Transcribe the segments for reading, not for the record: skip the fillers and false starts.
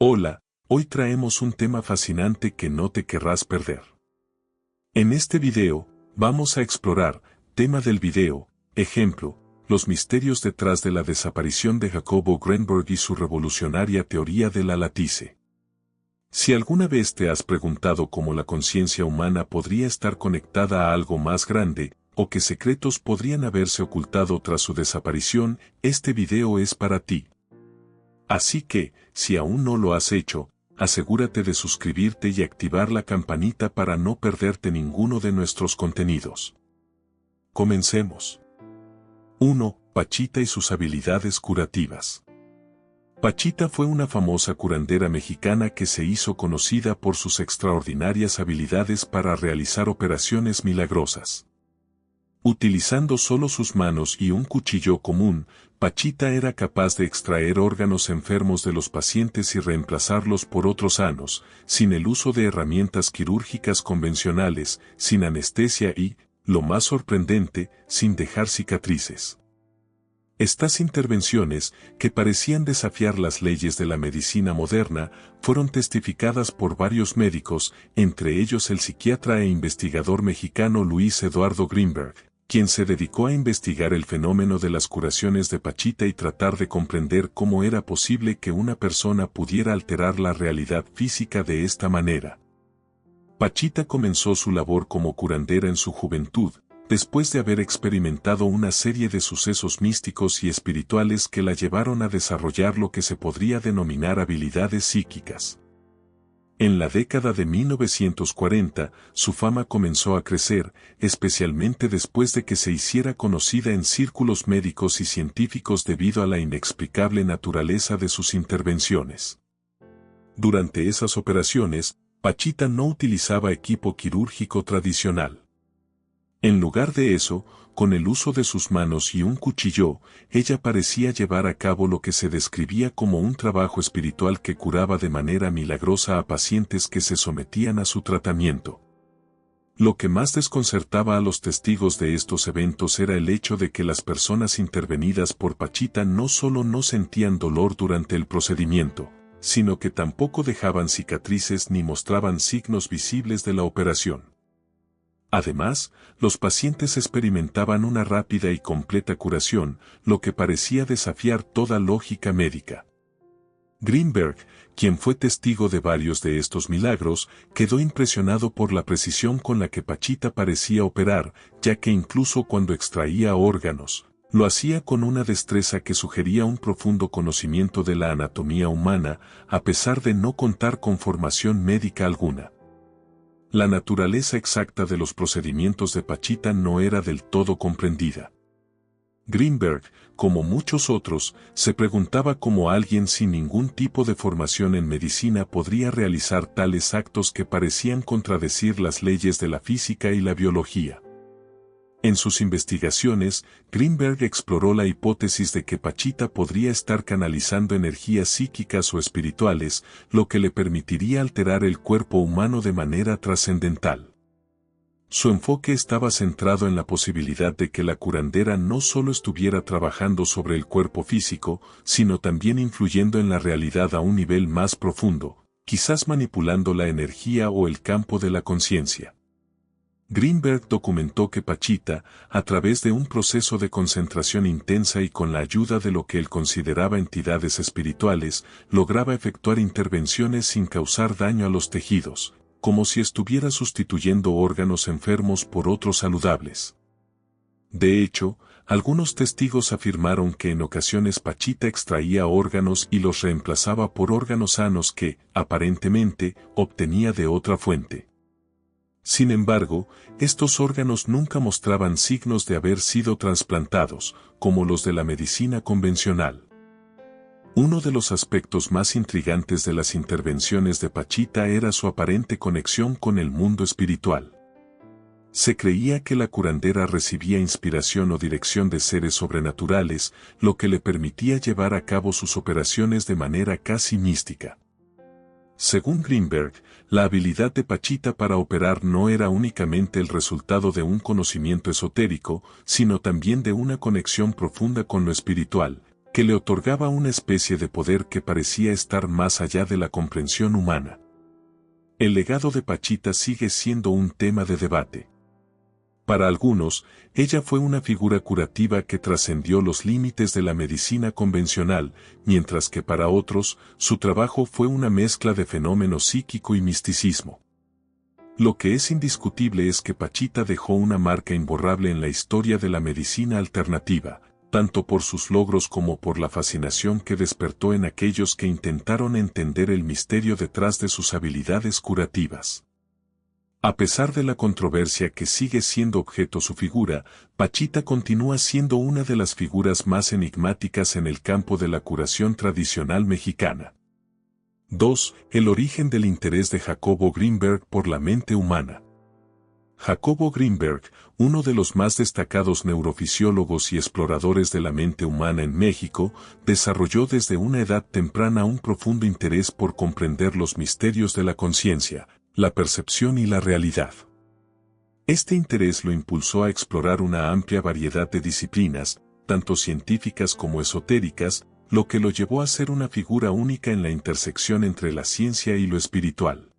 Hola, hoy traemos un tema fascinante que no te querrás perder. En este video, vamos a explorar, tema del video, ejemplo, los misterios detrás de la desaparición de Jacobo Greenberg y su revolucionaria teoría de la latice. Si alguna vez te has preguntado cómo la conciencia humana podría estar conectada a algo más grande, o qué secretos podrían haberse ocultado tras su desaparición, este video es para ti. Así que, si aún no lo has hecho, asegúrate de suscribirte y activar la campanita para no perderte ninguno de nuestros contenidos. Comencemos. 1. Pachita y sus habilidades curativas. Pachita fue una famosa curandera mexicana que se hizo conocida por sus extraordinarias habilidades para realizar operaciones milagrosas. Utilizando solo sus manos y un cuchillo común, Pachita era capaz de extraer órganos enfermos de los pacientes y reemplazarlos por otros sanos, sin el uso de herramientas quirúrgicas convencionales, sin anestesia y, lo más sorprendente, sin dejar cicatrices. Estas intervenciones, que parecían desafiar las leyes de la medicina moderna, fueron testificadas por varios médicos, entre ellos el psiquiatra e investigador mexicano Luis Eduardo Greenberg, quien se dedicó a investigar el fenómeno de las curaciones de Pachita y tratar de comprender cómo era posible que una persona pudiera alterar la realidad física de esta manera. Pachita comenzó su labor como curandera en su juventud, después de haber experimentado una serie de sucesos místicos y espirituales que la llevaron a desarrollar lo que se podría denominar habilidades psíquicas. En la década de 1940, su fama comenzó a crecer, especialmente después de que se hiciera conocida en círculos médicos y científicos debido a la inexplicable naturaleza de sus intervenciones. Durante esas operaciones, Pachita no utilizaba equipo quirúrgico tradicional. En lugar de eso, con el uso de sus manos y un cuchillo, ella parecía llevar a cabo lo que se describía como un trabajo espiritual que curaba de manera milagrosa a pacientes que se sometían a su tratamiento. Lo que más desconcertaba a los testigos de estos eventos era el hecho de que las personas intervenidas por Pachita no solo no sentían dolor durante el procedimiento, sino que tampoco dejaban cicatrices ni mostraban signos visibles de la operación. Además, los pacientes experimentaban una rápida y completa curación, lo que parecía desafiar toda lógica médica. Greenberg, quien fue testigo de varios de estos milagros, quedó impresionado por la precisión con la que Pachita parecía operar, ya que incluso cuando extraía órganos, lo hacía con una destreza que sugería un profundo conocimiento de la anatomía humana, a pesar de no contar con formación médica alguna. La naturaleza exacta de los procedimientos de Pachita no era del todo comprendida. Greenberg, como muchos otros, se preguntaba cómo alguien sin ningún tipo de formación en medicina podría realizar tales actos que parecían contradecir las leyes de la física y la biología. En sus investigaciones, Greenberg exploró la hipótesis de que Pachita podría estar canalizando energías psíquicas o espirituales, lo que le permitiría alterar el cuerpo humano de manera trascendental. Su enfoque estaba centrado en la posibilidad de que la curandera no solo estuviera trabajando sobre el cuerpo físico, sino también influyendo en la realidad a un nivel más profundo, quizás manipulando la energía o el campo de la conciencia. Greenberg documentó que Pachita, a través de un proceso de concentración intensa y con la ayuda de lo que él consideraba entidades espirituales, lograba efectuar intervenciones sin causar daño a los tejidos, como si estuviera sustituyendo órganos enfermos por otros saludables. De hecho, algunos testigos afirmaron que en ocasiones Pachita extraía órganos y los reemplazaba por órganos sanos que, aparentemente, obtenía de otra fuente. Sin embargo, estos órganos nunca mostraban signos de haber sido trasplantados, como los de la medicina convencional. Uno de los aspectos más intrigantes de las intervenciones de Pachita era su aparente conexión con el mundo espiritual. Se creía que la curandera recibía inspiración o dirección de seres sobrenaturales, lo que le permitía llevar a cabo sus operaciones de manera casi mística. Según Greenberg, la habilidad de Pachita para operar no era únicamente el resultado de un conocimiento esotérico, sino también de una conexión profunda con lo espiritual, que le otorgaba una especie de poder que parecía estar más allá de la comprensión humana. El legado de Pachita sigue siendo un tema de debate. Para algunos, ella fue una figura curativa que trascendió los límites de la medicina convencional, mientras que para otros, su trabajo fue una mezcla de fenómeno psíquico y misticismo. Lo que es indiscutible es que Pachita dejó una marca imborrable en la historia de la medicina alternativa, tanto por sus logros como por la fascinación que despertó en aquellos que intentaron entender el misterio detrás de sus habilidades curativas. A pesar de la controversia que sigue siendo objeto su figura, Pachita continúa siendo una de las figuras más enigmáticas en el campo de la curación tradicional mexicana. 2. El origen del interés de Jacobo Greenberg por la mente humana. Jacobo Greenberg, uno de los más destacados neurofisiólogos y exploradores de la mente humana en México, desarrolló desde una edad temprana un profundo interés por comprender los misterios de la conciencia, la percepción y la realidad. Este interés lo impulsó a explorar una amplia variedad de disciplinas, tanto científicas como esotéricas, lo que lo llevó a ser una figura única en la intersección entre la ciencia y lo espiritual.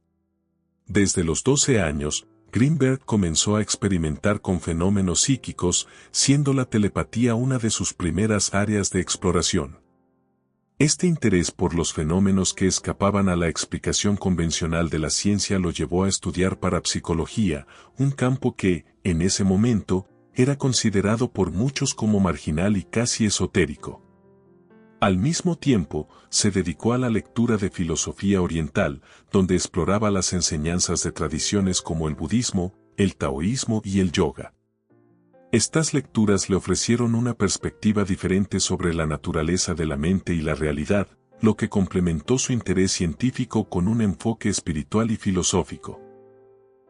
Desde los 12 años, Greenberg comenzó a experimentar con fenómenos psíquicos, siendo la telepatía una de sus primeras áreas de exploración. Este interés por los fenómenos que escapaban a la explicación convencional de la ciencia lo llevó a estudiar parapsicología, un campo que, en ese momento, era considerado por muchos como marginal y casi esotérico. Al mismo tiempo, se dedicó a la lectura de filosofía oriental, donde exploraba las enseñanzas de tradiciones como el budismo, el taoísmo y el yoga. Estas lecturas le ofrecieron una perspectiva diferente sobre la naturaleza de la mente y la realidad, lo que complementó su interés científico con un enfoque espiritual y filosófico.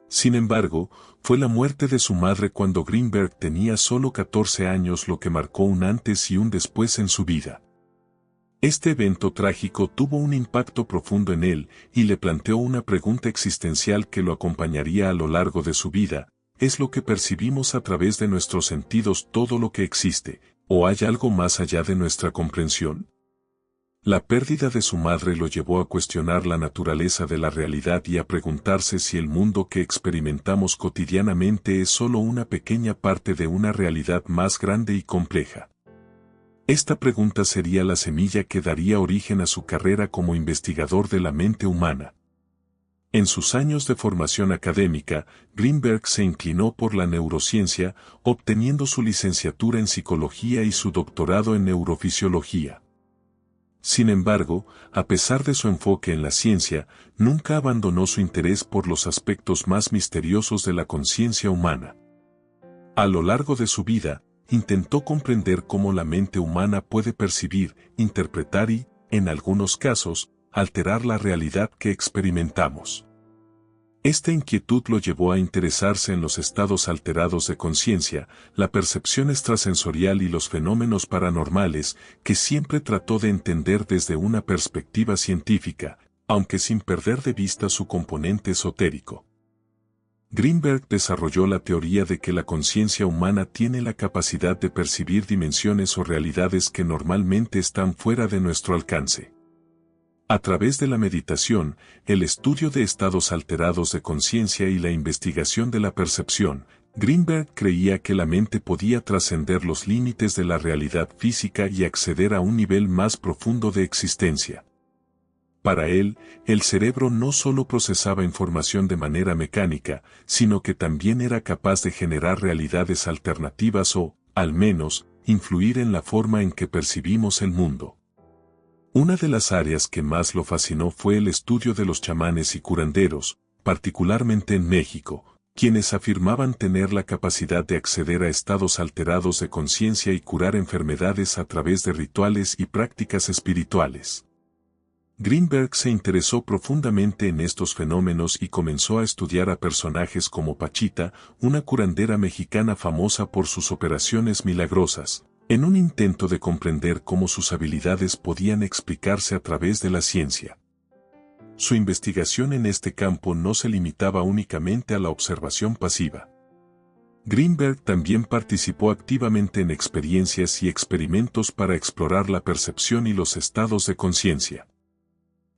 Sin embargo, fue la muerte de su madre cuando Greenberg tenía solo 14 años lo que marcó un antes y un después en su vida. Este evento trágico tuvo un impacto profundo en él y le planteó una pregunta existencial que lo acompañaría a lo largo de su vida: ¿es lo que percibimos a través de nuestros sentidos todo lo que existe, o hay algo más allá de nuestra comprensión? La pérdida de su madre lo llevó a cuestionar la naturaleza de la realidad y a preguntarse si el mundo que experimentamos cotidianamente es solo una pequeña parte de una realidad más grande y compleja. Esta pregunta sería la semilla que daría origen a su carrera como investigador de la mente humana. En sus años de formación académica, Greenberg se inclinó por la neurociencia, obteniendo su licenciatura en psicología y su doctorado en neurofisiología. Sin embargo, a pesar de su enfoque en la ciencia, nunca abandonó su interés por los aspectos más misteriosos de la conciencia humana. A lo largo de su vida, intentó comprender cómo la mente humana puede percibir, interpretar y, en algunos casos, alterar la realidad que experimentamos. Esta inquietud lo llevó a interesarse en los estados alterados de conciencia, la percepción extrasensorial y los fenómenos paranormales, que siempre trató de entender desde una perspectiva científica, aunque sin perder de vista su componente esotérico. Greenberg desarrolló la teoría de que la conciencia humana tiene la capacidad de percibir dimensiones o realidades que normalmente están fuera de nuestro alcance. A través de la meditación, el estudio de estados alterados de conciencia y la investigación de la percepción, Greenberg creía que la mente podía trascender los límites de la realidad física y acceder a un nivel más profundo de existencia. Para él, el cerebro no solo procesaba información de manera mecánica, sino que también era capaz de generar realidades alternativas o, al menos, influir en la forma en que percibimos el mundo. Una de las áreas que más lo fascinó fue el estudio de los chamanes y curanderos, particularmente en México, quienes afirmaban tener la capacidad de acceder a estados alterados de conciencia y curar enfermedades a través de rituales y prácticas espirituales. Greenberg se interesó profundamente en estos fenómenos y comenzó a estudiar a personajes como Pachita, una curandera mexicana famosa por sus operaciones milagrosas, en un intento de comprender cómo sus habilidades podían explicarse a través de la ciencia. Su investigación en este campo no se limitaba únicamente a la observación pasiva. Greenberg también participó activamente en experiencias y experimentos para explorar la percepción y los estados de conciencia.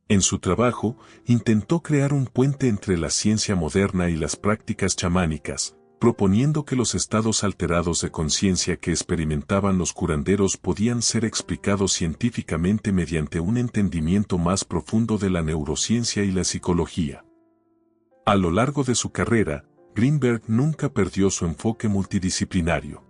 En su trabajo, intentó crear un puente entre la ciencia moderna y las prácticas chamánicas, proponiendo que los estados alterados de conciencia que experimentaban los curanderos podían ser explicados científicamente mediante un entendimiento más profundo de la neurociencia y la psicología. A lo largo de su carrera, Greenberg nunca perdió su enfoque multidisciplinario.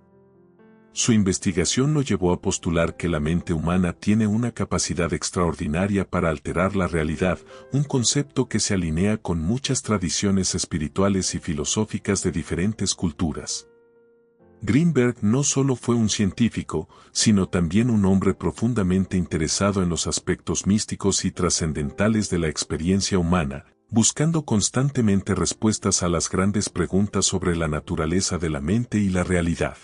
Su investigación lo llevó a postular que la mente humana tiene una capacidad extraordinaria para alterar la realidad, un concepto que se alinea con muchas tradiciones espirituales y filosóficas de diferentes culturas. Greenberg no solo fue un científico, sino también un hombre profundamente interesado en los aspectos místicos y trascendentales de la experiencia humana, buscando constantemente respuestas a las grandes preguntas sobre la naturaleza de la mente y la realidad.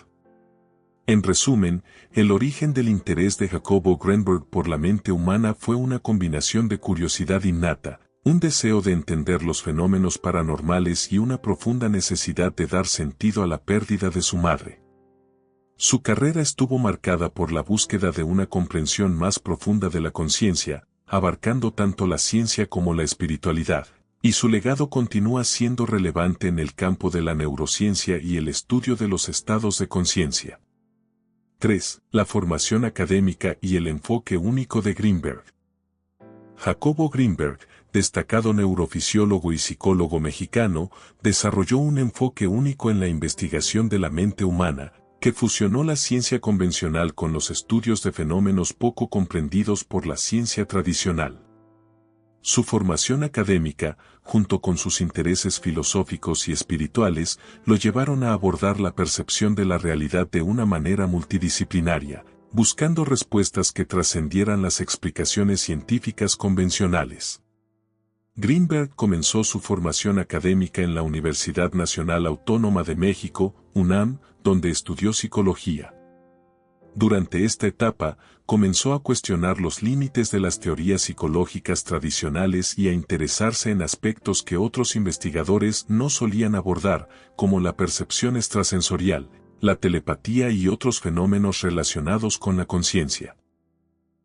En resumen, el origen del interés de Jacobo Greenberg por la mente humana fue una combinación de curiosidad innata, un deseo de entender los fenómenos paranormales y una profunda necesidad de dar sentido a la pérdida de su madre. Su carrera estuvo marcada por la búsqueda de una comprensión más profunda de la conciencia, abarcando tanto la ciencia como la espiritualidad, y su legado continúa siendo relevante en el campo de la neurociencia y el estudio de los estados de conciencia. 3. La formación académica y el enfoque único de Greenberg. Jacobo Greenberg, destacado neurofisiólogo y psicólogo mexicano, desarrolló un enfoque único en la investigación de la mente humana, que fusionó la ciencia convencional con los estudios de fenómenos poco comprendidos por la ciencia tradicional. Su formación académica, junto con sus intereses filosóficos y espirituales, lo llevaron a abordar la percepción de la realidad de una manera multidisciplinaria, buscando respuestas que trascendieran las explicaciones científicas convencionales. Greenberg comenzó su formación académica en la Universidad Nacional Autónoma de México, UNAM, donde estudió psicología. Durante esta etapa, comenzó a cuestionar los límites de las teorías psicológicas tradicionales y a interesarse en aspectos que otros investigadores no solían abordar, como la percepción extrasensorial, la telepatía y otros fenómenos relacionados con la conciencia.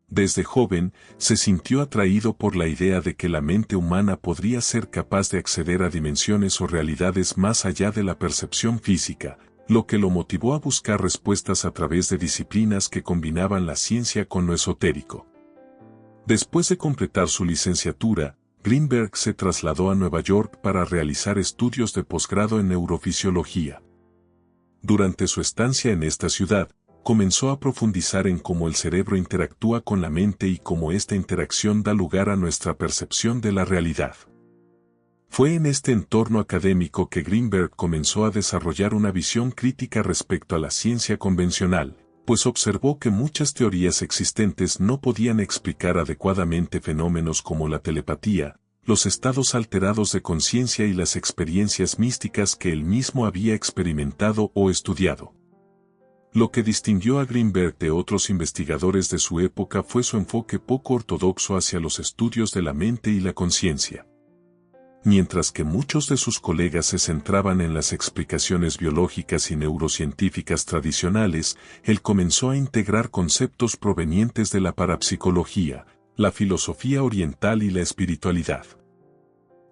Desde joven, se sintió atraído por la idea de que la mente humana podría ser capaz de acceder a dimensiones o realidades más allá de la percepción física, lo que lo motivó a buscar respuestas a través de disciplinas que combinaban la ciencia con lo esotérico. Después de completar su licenciatura, Greenberg se trasladó a Nueva York para realizar estudios de posgrado en neurofisiología. Durante su estancia en esta ciudad, comenzó a profundizar en cómo el cerebro interactúa con la mente y cómo esta interacción da lugar a nuestra percepción de la realidad. Fue en este entorno académico que Greenberg comenzó a desarrollar una visión crítica respecto a la ciencia convencional, pues observó que muchas teorías existentes no podían explicar adecuadamente fenómenos como la telepatía, los estados alterados de conciencia y las experiencias místicas que él mismo había experimentado o estudiado. Lo que distinguió a Greenberg de otros investigadores de su época fue su enfoque poco ortodoxo hacia los estudios de la mente y la conciencia. Mientras que muchos de sus colegas se centraban en las explicaciones biológicas y neurocientíficas tradicionales, él comenzó a integrar conceptos provenientes de la parapsicología, la filosofía oriental y la espiritualidad.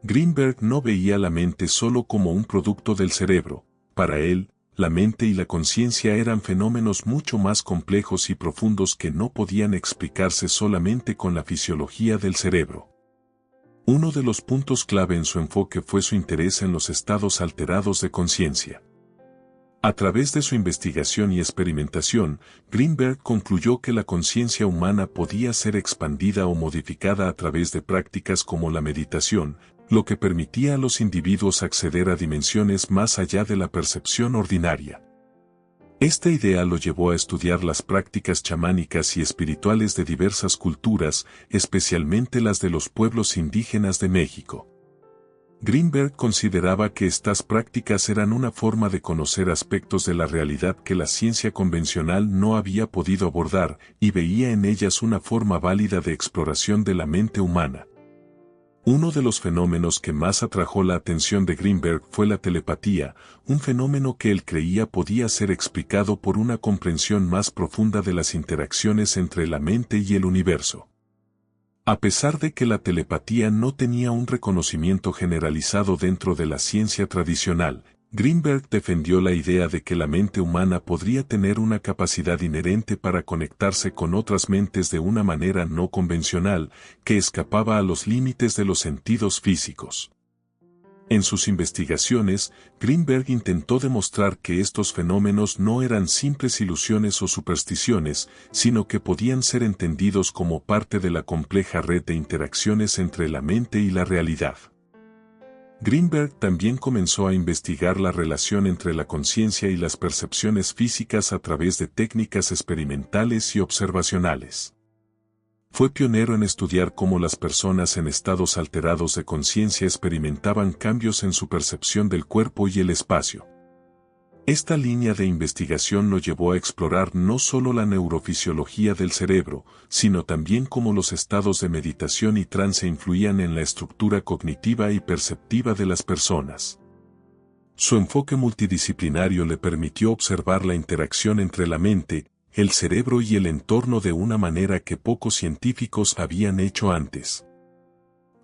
Greenberg no veía la mente solo como un producto del cerebro. Para él, la mente y la conciencia eran fenómenos mucho más complejos y profundos que no podían explicarse solamente con la fisiología del cerebro. Uno de los puntos clave en su enfoque fue su interés en los estados alterados de conciencia. A través de su investigación y experimentación, Greenberg concluyó que la conciencia humana podía ser expandida o modificada a través de prácticas como la meditación, lo que permitía a los individuos acceder a dimensiones más allá de la percepción ordinaria. Esta idea lo llevó a estudiar las prácticas chamánicas y espirituales de diversas culturas, especialmente las de los pueblos indígenas de México. Greenberg consideraba que estas prácticas eran una forma de conocer aspectos de la realidad que la ciencia convencional no había podido abordar, y veía en ellas una forma válida de exploración de la mente humana. Uno de los fenómenos que más atrajo la atención de Greenberg fue la telepatía, un fenómeno que él creía podía ser explicado por una comprensión más profunda de las interacciones entre la mente y el universo. A pesar de que la telepatía no tenía un reconocimiento generalizado dentro de la ciencia tradicional, Greenberg defendió la idea de que la mente humana podría tener una capacidad inherente para conectarse con otras mentes de una manera no convencional, que escapaba a los límites de los sentidos físicos. En sus investigaciones, Greenberg intentó demostrar que estos fenómenos no eran simples ilusiones o supersticiones, sino que podían ser entendidos como parte de la compleja red de interacciones entre la mente y la realidad. Greenberg también comenzó a investigar la relación entre la conciencia y las percepciones físicas a través de técnicas experimentales y observacionales. Fue pionero en estudiar cómo las personas en estados alterados de conciencia experimentaban cambios en su percepción del cuerpo y el espacio. Esta línea de investigación lo llevó a explorar no solo la neurofisiología del cerebro, sino también cómo los estados de meditación y trance influían en la estructura cognitiva y perceptiva de las personas. Su enfoque multidisciplinario le permitió observar la interacción entre la mente, el cerebro y el entorno de una manera que pocos científicos habían hecho antes.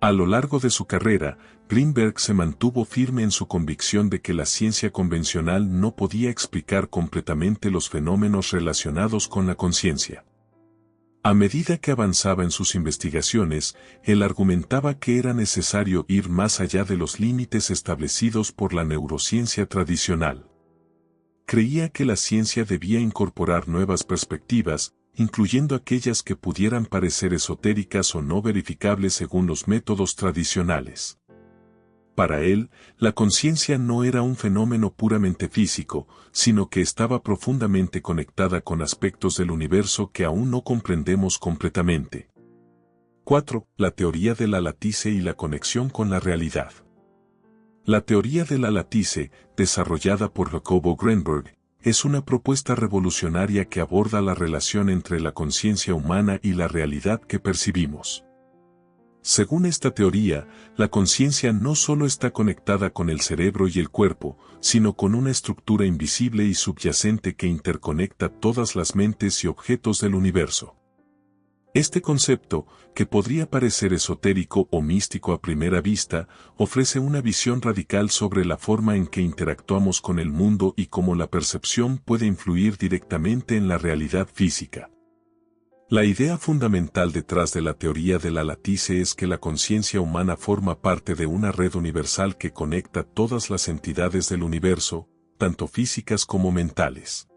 A lo largo de su carrera, Greenberg se mantuvo firme en su convicción de que la ciencia convencional no podía explicar completamente los fenómenos relacionados con la conciencia. A medida que avanzaba en sus investigaciones, él argumentaba que era necesario ir más allá de los límites establecidos por la neurociencia tradicional. Creía que la ciencia debía incorporar nuevas perspectivas, incluyendo aquellas que pudieran parecer esotéricas o no verificables según los métodos tradicionales. Para él, la conciencia no era un fenómeno puramente físico, sino que estaba profundamente conectada con aspectos del universo que aún no comprendemos completamente. 4. La teoría de la latice y la conexión con la realidad. La teoría de la latice, desarrollada por Jacobo Greenberg, es una propuesta revolucionaria que aborda la relación entre la conciencia humana y la realidad que percibimos. Según esta teoría, la conciencia no solo está conectada con el cerebro y el cuerpo, sino con una estructura invisible y subyacente que interconecta todas las mentes y objetos del universo. Este concepto, que podría parecer esotérico o místico a primera vista, ofrece una visión radical sobre la forma en que interactuamos con el mundo y cómo la percepción puede influir directamente en la realidad física. La idea fundamental detrás de la teoría de la latice es que la conciencia humana forma parte de una red universal que conecta todas las entidades del universo, tanto físicas como mentales.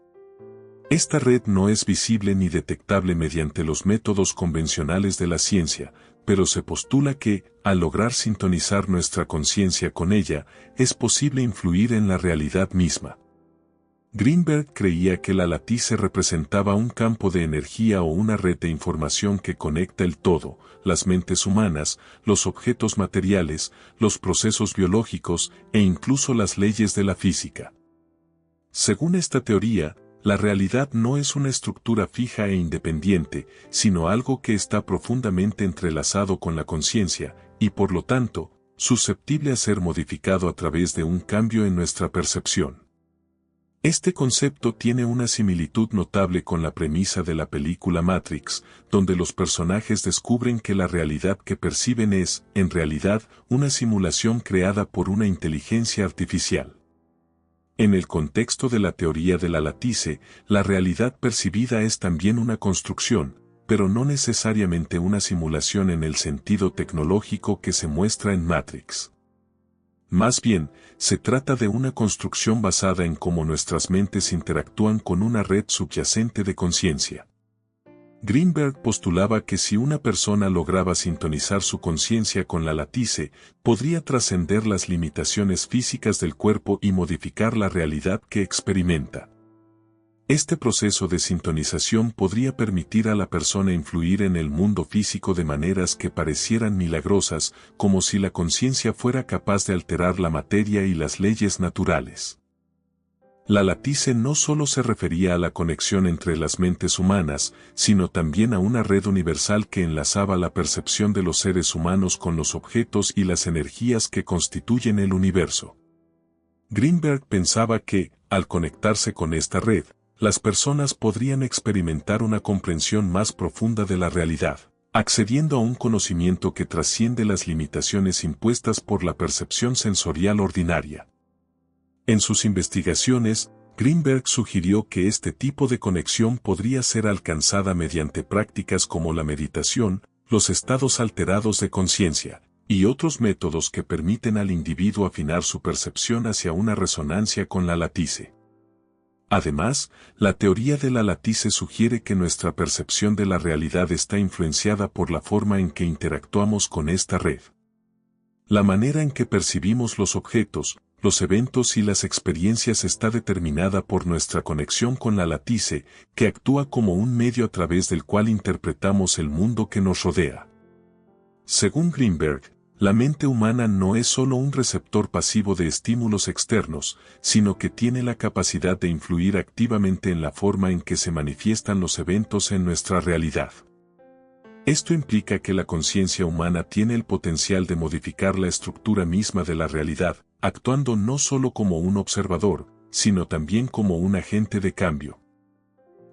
Esta red no es visible ni detectable mediante los métodos convencionales de la ciencia, pero se postula que, al lograr sintonizar nuestra conciencia con ella, es posible influir en la realidad misma. Greenberg creía que la latice representaba un campo de energía o una red de información que conecta el todo, las mentes humanas, los objetos materiales, los procesos biológicos e incluso las leyes de la física. Según esta teoría, la realidad no es una estructura fija e independiente, sino algo que está profundamente entrelazado con la conciencia, y por lo tanto, susceptible a ser modificado a través de un cambio en nuestra percepción. Este concepto tiene una similitud notable con la premisa de la película Matrix, donde los personajes descubren que la realidad que perciben es, en realidad, una simulación creada por una inteligencia artificial. En el contexto de la teoría de la latice, la realidad percibida es también una construcción, pero no necesariamente una simulación en el sentido tecnológico que se muestra en Matrix. Más bien, se trata de una construcción basada en cómo nuestras mentes interactúan con una red subyacente de conciencia. Greenberg postulaba que si una persona lograba sintonizar su conciencia con la latice, podría trascender las limitaciones físicas del cuerpo y modificar la realidad que experimenta. Este proceso de sintonización podría permitir a la persona influir en el mundo físico de maneras que parecieran milagrosas, como si la conciencia fuera capaz de alterar la materia y las leyes naturales. La latice no solo se refería a la conexión entre las mentes humanas, sino también a una red universal que enlazaba la percepción de los seres humanos con los objetos y las energías que constituyen el universo. Greenberg pensaba que, al conectarse con esta red, las personas podrían experimentar una comprensión más profunda de la realidad, accediendo a un conocimiento que trasciende las limitaciones impuestas por la percepción sensorial ordinaria. En sus investigaciones, Greenberg sugirió que este tipo de conexión podría ser alcanzada mediante prácticas como la meditación, los estados alterados de conciencia, y otros métodos que permiten al individuo afinar su percepción hacia una resonancia con la latice. Además, la teoría de la latice sugiere que nuestra percepción de la realidad está influenciada por la forma en que interactuamos con esta red. La manera en que percibimos los objetos, los eventos y las experiencias está determinada por nuestra conexión con la latice, que actúa como un medio a través del cual interpretamos el mundo que nos rodea. Según Greenberg, la mente humana no es solo un receptor pasivo de estímulos externos, sino que tiene la capacidad de influir activamente en la forma en que se manifiestan los eventos en nuestra realidad. Esto implica que la conciencia humana tiene el potencial de modificar la estructura misma de la realidad, actuando no solo como un observador, sino también como un agente de cambio.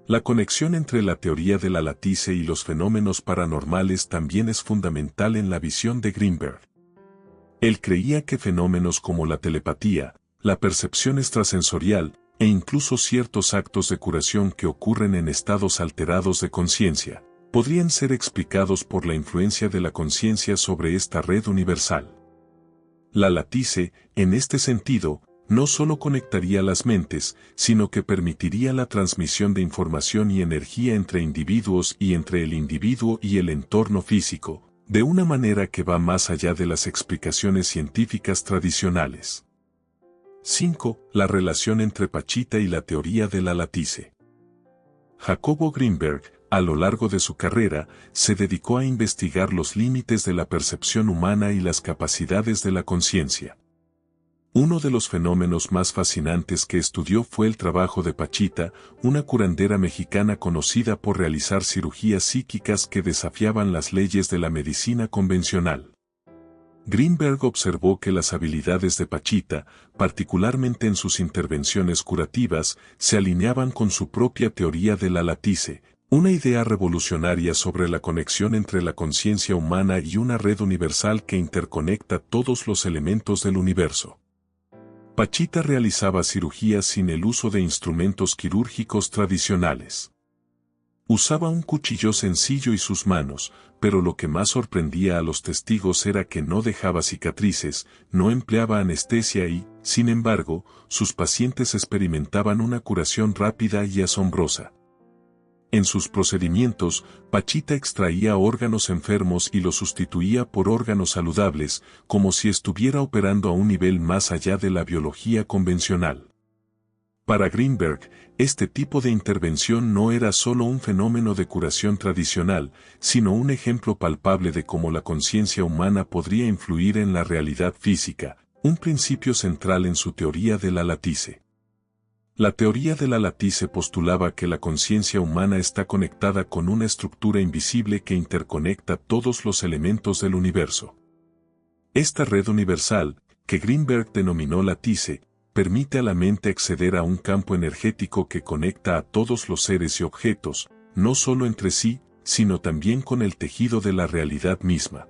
La conexión entre la teoría de la latice y los fenómenos paranormales también es fundamental en la visión de Greenberg. Él creía que fenómenos como la telepatía, la percepción extrasensorial, e incluso ciertos actos de curación que ocurren en estados alterados de conciencia, podrían ser explicados por la influencia de la conciencia sobre esta red universal. La latice, en este sentido, no solo conectaría las mentes, sino que permitiría la transmisión de información y energía entre individuos y entre el individuo y el entorno físico, de una manera que va más allá de las explicaciones científicas tradicionales. 5. La relación entre Pachita y la teoría de la latice. Jacobo Greenberg, a lo largo de su carrera, se dedicó a investigar los límites de la percepción humana y las capacidades de la conciencia. Uno de los fenómenos más fascinantes que estudió fue el trabajo de Pachita, una curandera mexicana conocida por realizar cirugías psíquicas que desafiaban las leyes de la medicina convencional. Greenberg observó que las habilidades de Pachita, particularmente en sus intervenciones curativas, se alineaban con su propia teoría de la latice, una idea revolucionaria sobre la conexión entre la conciencia humana y una red universal que interconecta todos los elementos del universo. Pachita realizaba cirugías sin el uso de instrumentos quirúrgicos tradicionales. Usaba un cuchillo sencillo y sus manos, pero lo que más sorprendía a los testigos era que no dejaba cicatrices, no empleaba anestesia y, sin embargo, sus pacientes experimentaban una curación rápida y asombrosa. En sus procedimientos, Pachita extraía órganos enfermos y los sustituía por órganos saludables, como si estuviera operando a un nivel más allá de la biología convencional. Para Greenberg, este tipo de intervención no era solo un fenómeno de curación tradicional, sino un ejemplo palpable de cómo la conciencia humana podría influir en la realidad física, un principio central en su teoría de la latice. La teoría de la latice postulaba que la conciencia humana está conectada con una estructura invisible que interconecta todos los elementos del universo. Esta red universal, que Greenberg denominó latice, permite a la mente acceder a un campo energético que conecta a todos los seres y objetos, no solo entre sí, sino también con el tejido de la realidad misma.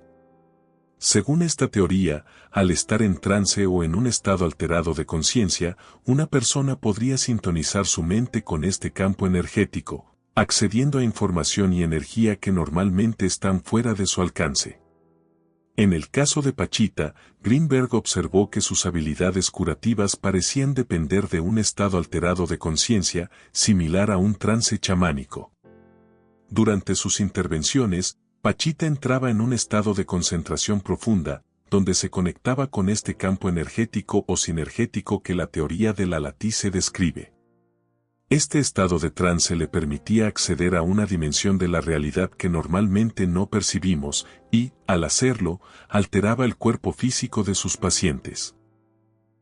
Según esta teoría, al estar en trance o en un estado alterado de conciencia, una persona podría sintonizar su mente con este campo energético, accediendo a información y energía que normalmente están fuera de su alcance. En el caso de Pachita, Greenberg observó que sus habilidades curativas parecían depender de un estado alterado de conciencia, similar a un trance chamánico. Durante sus intervenciones, Pachita entraba en un estado de concentración profunda, donde se conectaba con este campo energético o sinergético que la teoría de la latice describe. Este estado de trance le permitía acceder a una dimensión de la realidad que normalmente no percibimos y, al hacerlo, alteraba el cuerpo físico de sus pacientes.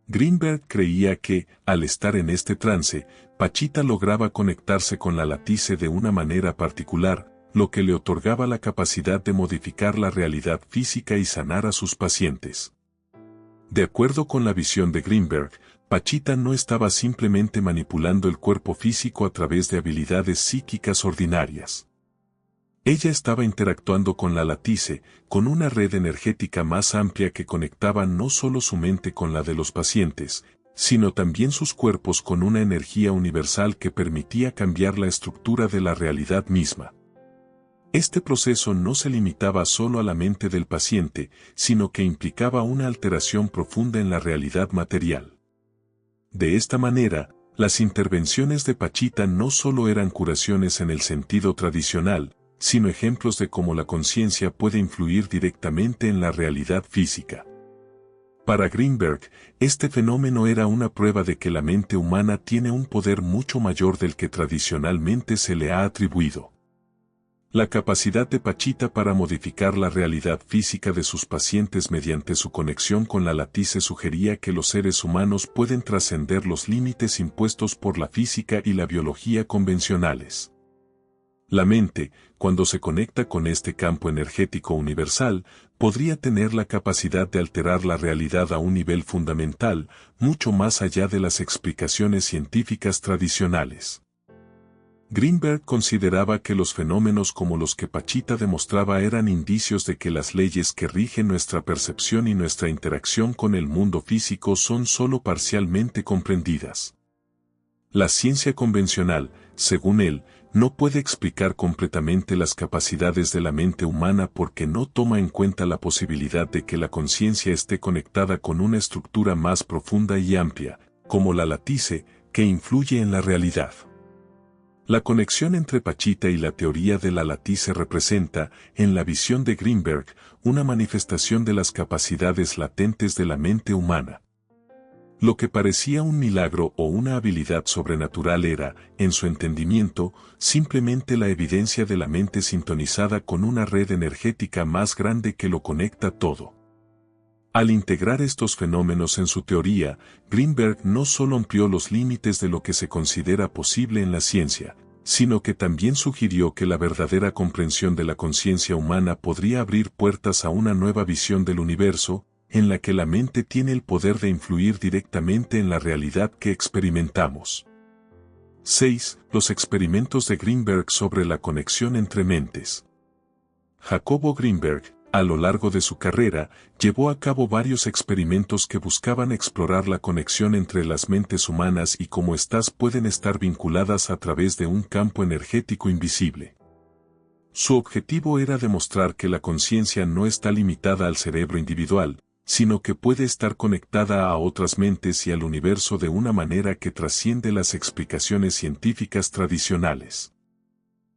Greenberg creía que, al estar en este trance, Pachita lograba conectarse con la latice de una manera particular, lo que le otorgaba la capacidad de modificar la realidad física y sanar a sus pacientes. De acuerdo con la visión de Greenberg, Pachita no estaba simplemente manipulando el cuerpo físico a través de habilidades psíquicas ordinarias. Ella estaba interactuando con la latice, con una red energética más amplia que conectaba no solo su mente con la de los pacientes, sino también sus cuerpos con una energía universal que permitía cambiar la estructura de la realidad misma. Este proceso no se limitaba solo a la mente del paciente, sino que implicaba una alteración profunda en la realidad material. De esta manera, las intervenciones de Pachita no solo eran curaciones en el sentido tradicional, sino ejemplos de cómo la conciencia puede influir directamente en la realidad física. Para Greenberg, este fenómeno era una prueba de que la mente humana tiene un poder mucho mayor del que tradicionalmente se le ha atribuido. La capacidad de Pachita para modificar la realidad física de sus pacientes mediante su conexión con la latice sugería que los seres humanos pueden trascender los límites impuestos por la física y la biología convencionales. La mente, cuando se conecta con este campo energético universal, podría tener la capacidad de alterar la realidad a un nivel fundamental, mucho más allá de las explicaciones científicas tradicionales. Greenberg consideraba que los fenómenos como los que Pachita demostraba eran indicios de que las leyes que rigen nuestra percepción y nuestra interacción con el mundo físico son solo parcialmente comprendidas. La ciencia convencional, según él, no puede explicar completamente las capacidades de la mente humana porque no toma en cuenta la posibilidad de que la conciencia esté conectada con una estructura más profunda y amplia, como la latice, que influye en la realidad. La conexión entre Pachita y la teoría de la latice representa, en la visión de Greenberg, una manifestación de las capacidades latentes de la mente humana. Lo que parecía un milagro o una habilidad sobrenatural era, en su entendimiento, simplemente la evidencia de la mente sintonizada con una red energética más grande que lo conecta todo. Al integrar estos fenómenos en su teoría, Greenberg no solo amplió los límites de lo que se considera posible en la ciencia, sino que también sugirió que la verdadera comprensión de la conciencia humana podría abrir puertas a una nueva visión del universo, en la que la mente tiene el poder de influir directamente en la realidad que experimentamos. 6. Los experimentos de Greenberg sobre la conexión entre mentes. Jacobo Greenberg, a lo largo de su carrera, llevó a cabo varios experimentos que buscaban explorar la conexión entre las mentes humanas y cómo éstas pueden estar vinculadas a través de un campo energético invisible. Su objetivo era demostrar que la conciencia no está limitada al cerebro individual, sino que puede estar conectada a otras mentes y al universo de una manera que trasciende las explicaciones científicas tradicionales.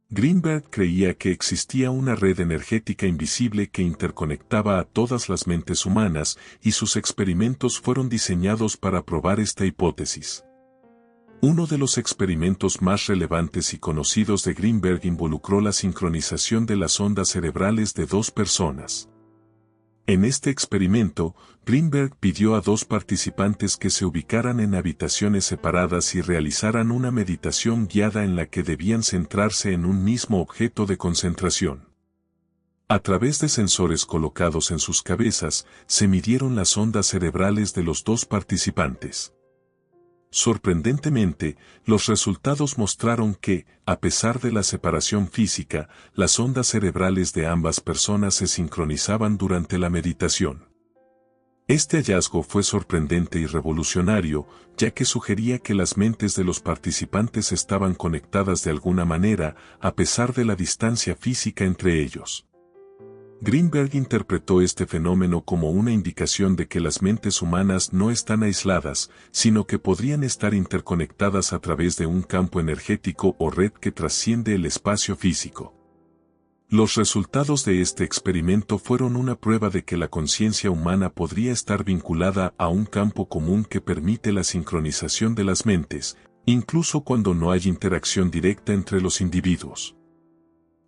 Greenberg creía que existía una red energética invisible que interconectaba a todas las mentes humanas, y sus experimentos fueron diseñados para probar esta hipótesis. Uno de los experimentos más relevantes y conocidos de Greenberg involucró la sincronización de las ondas cerebrales de dos personas. En este experimento, Greenberg pidió a dos participantes que se ubicaran en habitaciones separadas y realizaran una meditación guiada en la que debían centrarse en un mismo objeto de concentración. A través de sensores colocados en sus cabezas, se midieron las ondas cerebrales de los dos participantes. Sorprendentemente, los resultados mostraron que, a pesar de la separación física, las ondas cerebrales de ambas personas se sincronizaban durante la meditación. Este hallazgo fue sorprendente y revolucionario, ya que sugería que las mentes de los participantes estaban conectadas de alguna manera, a pesar de la distancia física entre ellos. Greenberg interpretó este fenómeno como una indicación de que las mentes humanas no están aisladas, sino que podrían estar interconectadas a través de un campo energético o red que trasciende el espacio físico. Los resultados de este experimento fueron una prueba de que la conciencia humana podría estar vinculada a un campo común que permite la sincronización de las mentes, incluso cuando no hay interacción directa entre los individuos.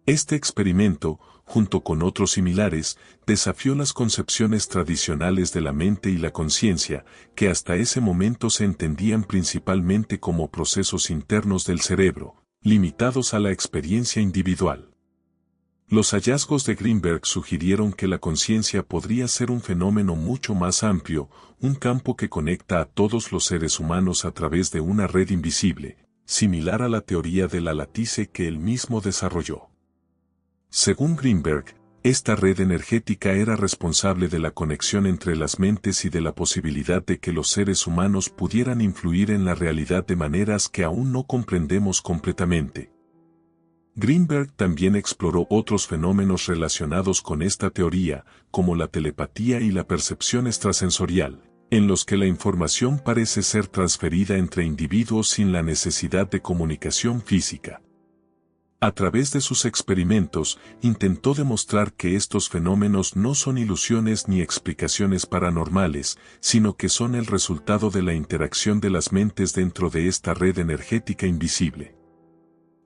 Este experimento, junto con otros similares, desafió las concepciones tradicionales de la mente y la conciencia, que hasta ese momento se entendían principalmente como procesos internos del cerebro, limitados a la experiencia individual. Los hallazgos de Greenberg sugirieron que la conciencia podría ser un fenómeno mucho más amplio, un campo que conecta a todos los seres humanos a través de una red invisible, similar a la teoría de la lattice que él mismo desarrolló. Según Greenberg, esta red energética era responsable de la conexión entre las mentes y de la posibilidad de que los seres humanos pudieran influir en la realidad de maneras que aún no comprendemos completamente. Greenberg también exploró otros fenómenos relacionados con esta teoría, como la telepatía y la percepción extrasensorial, en los que la información parece ser transferida entre individuos sin la necesidad de comunicación física. A través de sus experimentos, intentó demostrar que estos fenómenos no son ilusiones ni explicaciones paranormales, sino que son el resultado de la interacción de las mentes dentro de esta red energética invisible.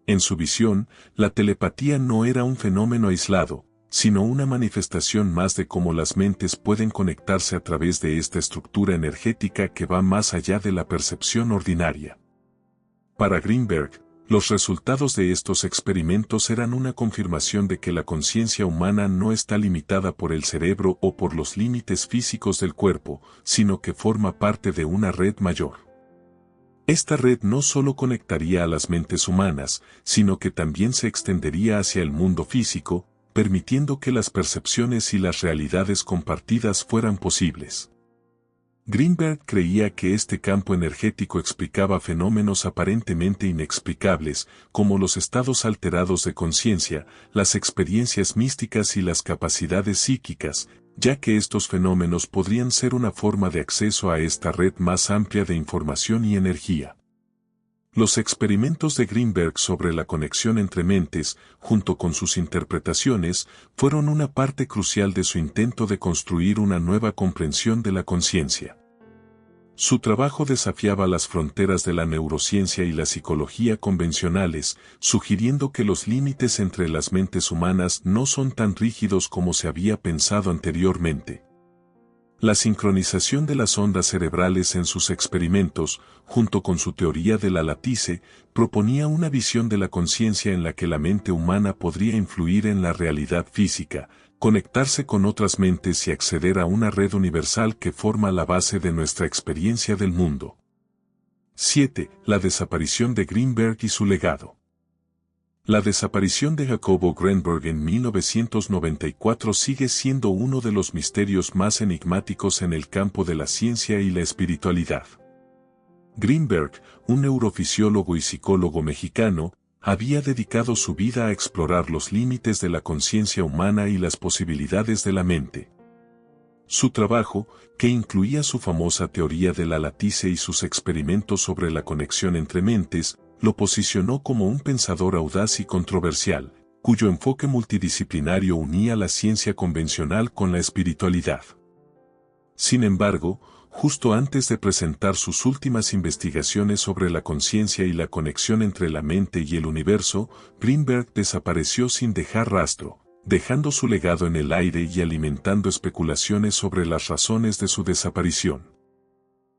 En su visión, la telepatía no era un fenómeno aislado, sino una manifestación más de cómo las mentes pueden conectarse a través de esta estructura energética que va más allá de la percepción ordinaria. Para Greenberg, los resultados de estos experimentos eran una confirmación de que la conciencia humana no está limitada por el cerebro o por los límites físicos del cuerpo, sino que forma parte de una red mayor. Esta red no solo conectaría a las mentes humanas, sino que también se extendería hacia el mundo físico, permitiendo que las percepciones y las realidades compartidas fueran posibles. Greenberg creía que este campo energético explicaba fenómenos aparentemente inexplicables, como los estados alterados de conciencia, las experiencias místicas y las capacidades psíquicas, ya que estos fenómenos podrían ser una forma de acceso a esta red más amplia de información y energía. Los experimentos de Greenberg sobre la conexión entre mentes, junto con sus interpretaciones, fueron una parte crucial de su intento de construir una nueva comprensión de la conciencia. Su trabajo desafiaba las fronteras de la neurociencia y la psicología convencionales, sugiriendo que los límites entre las mentes humanas no son tan rígidos como se había pensado anteriormente. La sincronización de las ondas cerebrales en sus experimentos, junto con su teoría de la lattice, proponía una visión de la conciencia en la que la mente humana podría influir en la realidad física, conectarse con otras mentes y acceder a una red universal que forma la base de nuestra experiencia del mundo. 7. La desaparición de Greenberg y su legado. La desaparición de Jacobo Greenberg en 1994 sigue siendo uno de los misterios más enigmáticos en el campo de la ciencia y la espiritualidad. Greenberg, un neurofisiólogo y psicólogo mexicano, había dedicado su vida a explorar los límites de la conciencia humana y las posibilidades de la mente. Su trabajo, que incluía su famosa teoría de la lattice y sus experimentos sobre la conexión entre mentes, lo posicionó como un pensador audaz y controversial, cuyo enfoque multidisciplinario unía la ciencia convencional con la espiritualidad. Sin embargo, justo antes de presentar sus últimas investigaciones sobre la conciencia y la conexión entre la mente y el universo, Greenberg desapareció sin dejar rastro, dejando su legado en el aire y alimentando especulaciones sobre las razones de su desaparición.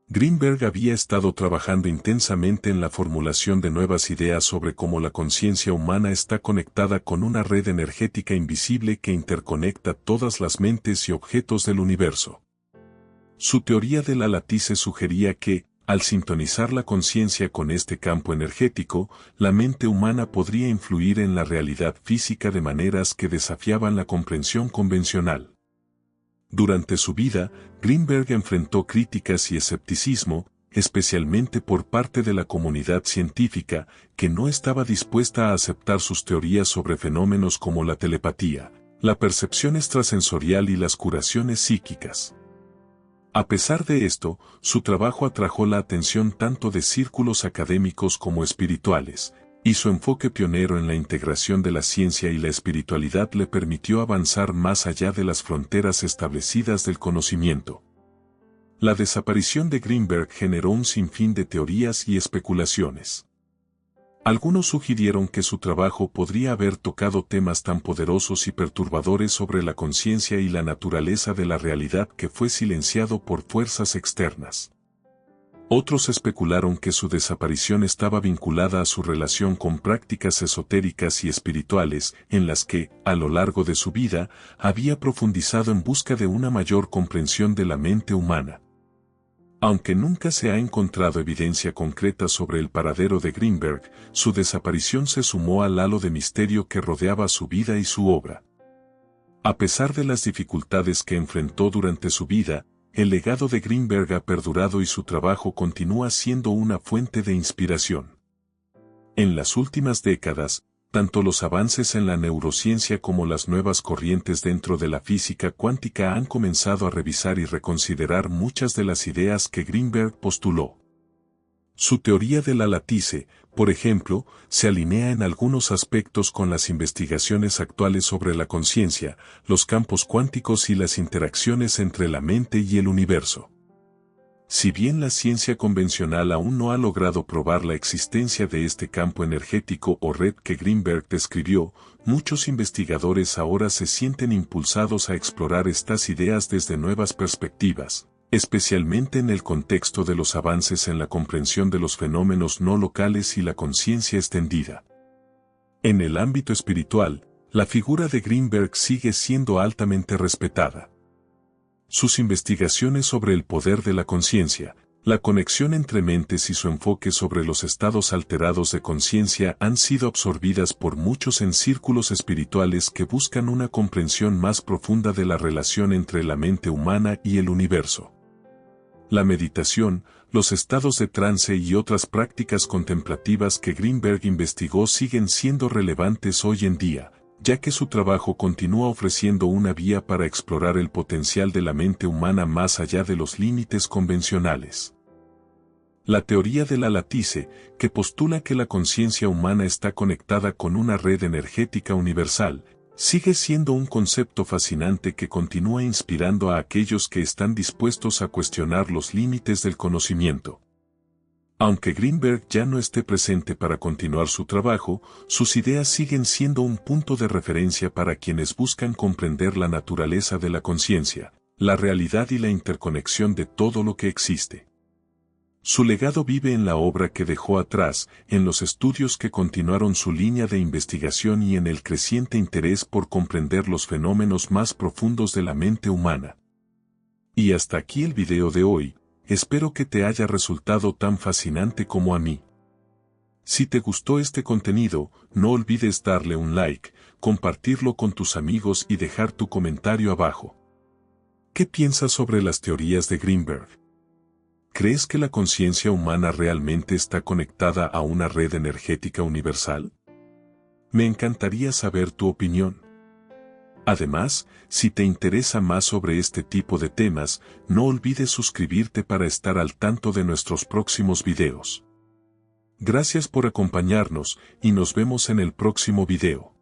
Greenberg había estado trabajando intensamente en la formulación de nuevas ideas sobre cómo la conciencia humana está conectada con una red energética invisible que interconecta todas las mentes y objetos del universo. Su teoría de la lattice sugería que, al sintonizar la conciencia con este campo energético, la mente humana podría influir en la realidad física de maneras que desafiaban la comprensión convencional. Durante su vida, Greenberg enfrentó críticas y escepticismo, especialmente por parte de la comunidad científica, que no estaba dispuesta a aceptar sus teorías sobre fenómenos como la telepatía, la percepción extrasensorial y las curaciones psíquicas. A pesar de esto, su trabajo atrajo la atención tanto de círculos académicos como espirituales, y su enfoque pionero en la integración de la ciencia y la espiritualidad le permitió avanzar más allá de las fronteras establecidas del conocimiento. La desaparición de Greenberg generó un sinfín de teorías y especulaciones. Algunos sugirieron que su trabajo podría haber tocado temas tan poderosos y perturbadores sobre la conciencia y la naturaleza de la realidad que fue silenciado por fuerzas externas. Otros especularon que su desaparición estaba vinculada a su relación con prácticas esotéricas y espirituales, en las que, a lo largo de su vida, había profundizado en busca de una mayor comprensión de la mente humana. Aunque nunca se ha encontrado evidencia concreta sobre el paradero de Greenberg, su desaparición se sumó al halo de misterio que rodeaba su vida y su obra. A pesar de las dificultades que enfrentó durante su vida, el legado de Greenberg ha perdurado y su trabajo continúa siendo una fuente de inspiración. En las últimas décadas, tanto los avances en la neurociencia como las nuevas corrientes dentro de la física cuántica han comenzado a revisar y reconsiderar muchas de las ideas que Greenberg postuló. Su teoría de la latice, por ejemplo, se alinea en algunos aspectos con las investigaciones actuales sobre la conciencia, los campos cuánticos y las interacciones entre la mente y el universo. Si bien la ciencia convencional aún no ha logrado probar la existencia de este campo energético o red que Greenberg describió, muchos investigadores ahora se sienten impulsados a explorar estas ideas desde nuevas perspectivas, especialmente en el contexto de los avances en la comprensión de los fenómenos no locales y la conciencia extendida. En el ámbito espiritual, la figura de Greenberg sigue siendo altamente respetada. Sus investigaciones sobre el poder de la conciencia, la conexión entre mentes y su enfoque sobre los estados alterados de conciencia han sido absorbidas por muchos en círculos espirituales que buscan una comprensión más profunda de la relación entre la mente humana y el universo. La meditación, los estados de trance y otras prácticas contemplativas que Greenberg investigó siguen siendo relevantes hoy en día, ya que su trabajo continúa ofreciendo una vía para explorar el potencial de la mente humana más allá de los límites convencionales. La teoría de la latice, que postula que la conciencia humana está conectada con una red energética universal, sigue siendo un concepto fascinante que continúa inspirando a aquellos que están dispuestos a cuestionar los límites del conocimiento. Aunque Greenberg ya no esté presente para continuar su trabajo, sus ideas siguen siendo un punto de referencia para quienes buscan comprender la naturaleza de la conciencia, la realidad y la interconexión de todo lo que existe. Su legado vive en la obra que dejó atrás, en los estudios que continuaron su línea de investigación y en el creciente interés por comprender los fenómenos más profundos de la mente humana. Y hasta aquí el video de hoy. Espero que te haya resultado tan fascinante como a mí. Si te gustó este contenido, no olvides darle un like, compartirlo con tus amigos y dejar tu comentario abajo. ¿Qué piensas sobre las teorías de Greenberg? ¿Crees que la conciencia humana realmente está conectada a una red energética universal? Me encantaría saber tu opinión. Además, si te interesa más sobre este tipo de temas, no olvides suscribirte para estar al tanto de nuestros próximos videos. Gracias por acompañarnos y nos vemos en el próximo video.